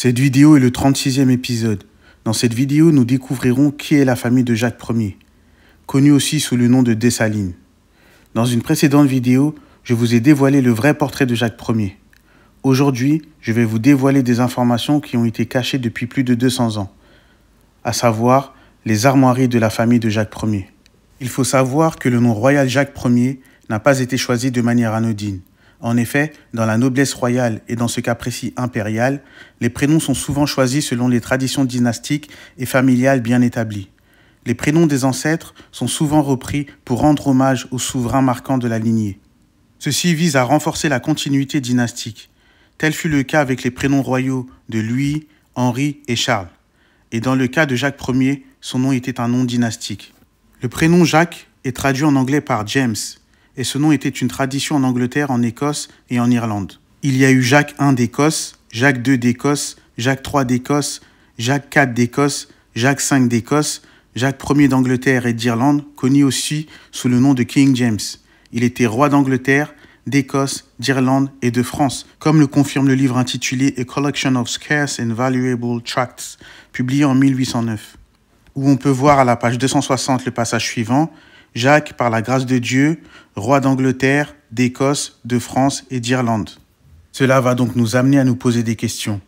Cette vidéo est le 36e épisode. Dans cette vidéo, nous découvrirons qui est la famille de Jacques Ier, connue aussi sous le nom de Dessalines. Dans une précédente vidéo, je vous ai dévoilé le vrai portrait de Jacques Ier. Aujourd'hui, je vais vous dévoiler des informations qui ont été cachées depuis plus de 200 ans, à savoir les armoiries de la famille de Jacques Ier. Il faut savoir que le nom royal Jacques Ier n'a pas été choisi de manière anodine. En effet, dans la noblesse royale et dans ce cas précis impérial, les prénoms sont souvent choisis selon les traditions dynastiques et familiales bien établies. Les prénoms des ancêtres sont souvent repris pour rendre hommage aux souverains marquants de la lignée. Ceci vise à renforcer la continuité dynastique. Tel fut le cas avec les prénoms royaux de Louis, Henri et Charles. Et dans le cas de Jacques Ier, son nom était un nom dynastique. Le prénom Jacques est traduit en anglais par James, et ce nom était une tradition en Angleterre, en Écosse et en Irlande. Il y a eu Jacques I d'Écosse, Jacques II d'Écosse, Jacques III d'Écosse, Jacques IV d'Écosse, Jacques V d'Écosse, Jacques Ier d'Angleterre et d'Irlande, connu aussi sous le nom de King James. Il était roi d'Angleterre, d'Écosse, d'Irlande et de France, comme le confirme le livre intitulé A Collection of Scarce and Valuable Tracts, publié en 1809, où on peut voir à la page 260 le passage suivant: Jacques, par la grâce de Dieu, roi d'Angleterre, d'Écosse, de France et d'Irlande. Cela va donc nous amener à nous poser des questions.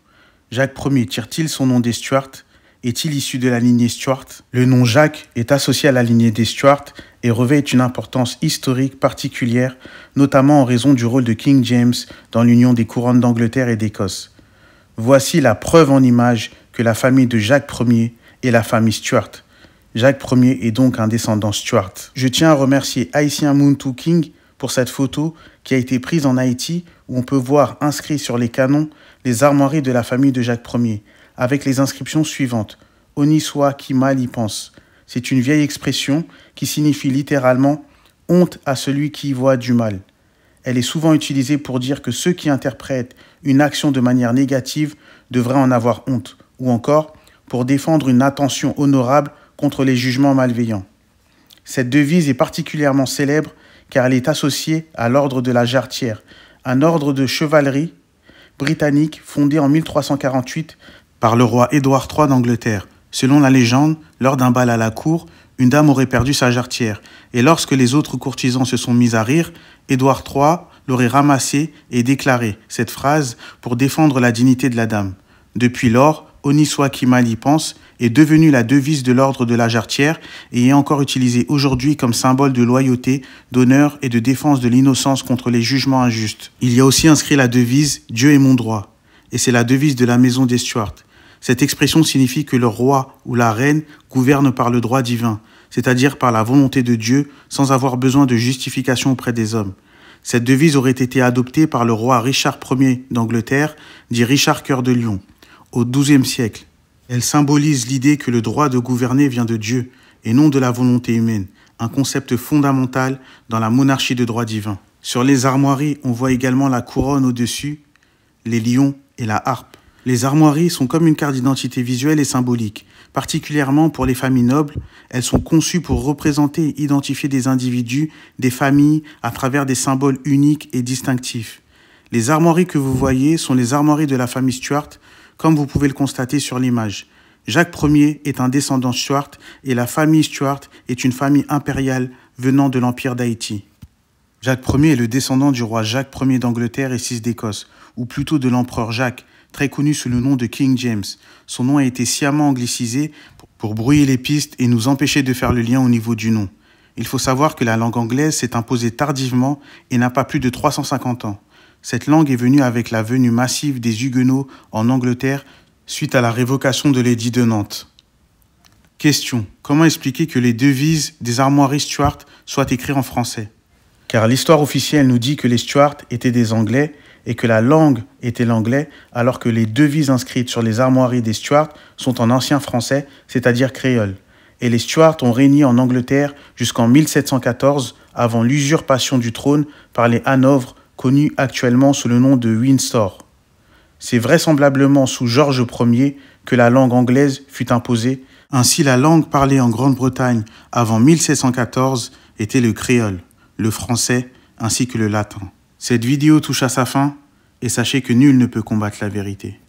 Jacques Ier tire-t-il son nom des Stuarts? Est-il issu de la lignée Stuart? Le nom Jacques est associé à la lignée des Stuarts et revêt une importance historique particulière, notamment en raison du rôle de King James dans l'union des couronnes d'Angleterre et d'Écosse. Voici la preuve en image que la famille de Jacques Ier est la famille Stuart. Jacques Ier est donc un descendant Stuart. Je tiens à remercier Haïtien Muntu King pour cette photo qui a été prise en Haïti, où on peut voir inscrit sur les canons les armoiries de la famille de Jacques Ier, avec les inscriptions suivantes: Honi soit qui mal y pense. C'est une vieille expression qui signifie littéralement « honte à celui qui y voit du mal ». Elle est souvent utilisée pour dire que ceux qui interprètent une action de manière négative devraient en avoir honte, ou encore pour défendre une intention honorable contre les jugements malveillants. Cette devise est particulièrement célèbre car elle est associée à l'ordre de la Jarretière, un ordre de chevalerie britannique fondé en 1348 par le roi Édouard III d'Angleterre. Selon la légende, lors d'un bal à la cour, une dame aurait perdu sa jarretière, et lorsque les autres courtisans se sont mis à rire, Édouard III l'aurait ramassée et déclaré cette phrase pour défendre la dignité de la dame. Depuis lors, Honi soit qui mal y pense est devenue la devise de l'ordre de la Jarretière et est encore utilisée aujourd'hui comme symbole de loyauté, d'honneur et de défense de l'innocence contre les jugements injustes. Il y a aussi inscrit la devise « Dieu est mon droit » et c'est la devise de la maison des Stuarts. Cette expression signifie que le roi ou la reine gouverne par le droit divin, c'est-à-dire par la volonté de Dieu sans avoir besoin de justification auprès des hommes. Cette devise aurait été adoptée par le roi Richard Ier d'Angleterre, dit Richard Cœur de Lion, au XIIe siècle. Elle symbolise l'idée que le droit de gouverner vient de Dieu et non de la volonté humaine, un concept fondamental dans la monarchie de droit divin. Sur les armoiries, on voit également la couronne au-dessus, les lions et la harpe. Les armoiries sont comme une carte d'identité visuelle et symbolique. Particulièrement pour les familles nobles, elles sont conçues pour représenter et identifier des individus, des familles, à travers des symboles uniques et distinctifs. Les armoiries que vous voyez sont les armoiries de la famille Stuart, comme vous pouvez le constater sur l'image. Jacques Ier est un descendant Stuart et la famille Stuart est une famille impériale venant de l'Empire d'Haïti. Jacques Ier est le descendant du roi Jacques Ier d'Angleterre et VI d'Écosse, ou plutôt de l'empereur Jacques, très connu sous le nom de King James. Son nom a été sciemment anglicisé pour brouiller les pistes et nous empêcher de faire le lien au niveau du nom. Il faut savoir que la langue anglaise s'est imposée tardivement et n'a pas plus de 350 ans. Cette langue est venue avec la venue massive des Huguenots en Angleterre suite à la révocation de l'édit de Nantes. Question: comment expliquer que les devises des armoiries Stuart soient écrites en français? Car l'histoire officielle nous dit que les Stuarts étaient des Anglais et que la langue était l'anglais, alors que les devises inscrites sur les armoiries des Stuarts sont en ancien français, c'est-à-dire créole. Et les Stuarts ont régné en Angleterre jusqu'en 1714, avant l'usurpation du trône par les Hanovres, connus actuellement sous le nom de Windsor. C'est vraisemblablement sous George Ier que la langue anglaise fut imposée. Ainsi, la langue parlée en Grande-Bretagne avant 1714 était le créole, le français ainsi que le latin. Cette vidéo touche à sa fin et sachez que nul ne peut combattre la vérité.